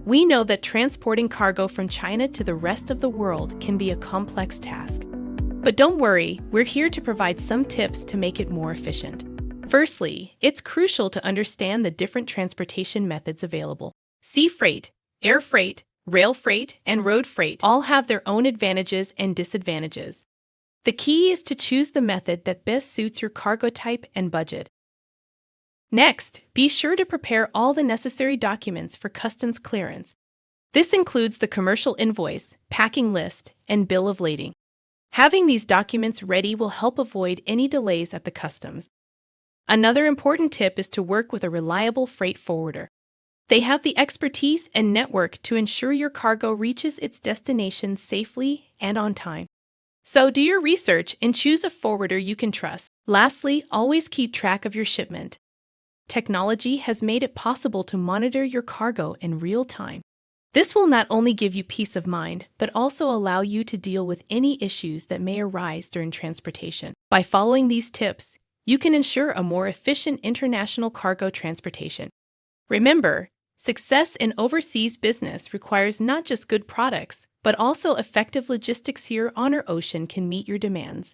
We know that transporting cargo from China to the rest of the world can be a complex task. But don't worry, we're here to provide some tips to make it more efficient. Firstly, it's crucial to understand the different transportation methods available. Sea freight, air freight, rail freight, and road freight all have their own advantages and disadvantages. The key is to choose the method that best suits your cargo type and budget. Next, be sure to prepare all the necessary documents for customs clearance. This includes the commercial invoice, packing list, and bill of lading. Having these documents ready will help avoid any delays at the customs. Another important tip is to work with a reliable freight forwarder. They have the expertise and network to ensure your cargo reaches its destination safely and on time. So do your research and choose a forwarder you can trust. Lastly, always keep track of your shipment. Technology has made it possible to monitor your cargo in real time. This will not only give you peace of mind, but also allow you to deal with any issues that may arise during transportation. By following these tips, you can ensure a more efficient international cargo transportation. Remember, success in overseas business requires not just good products, but also effective logistics. Here, Honor Ocean can meet your demands.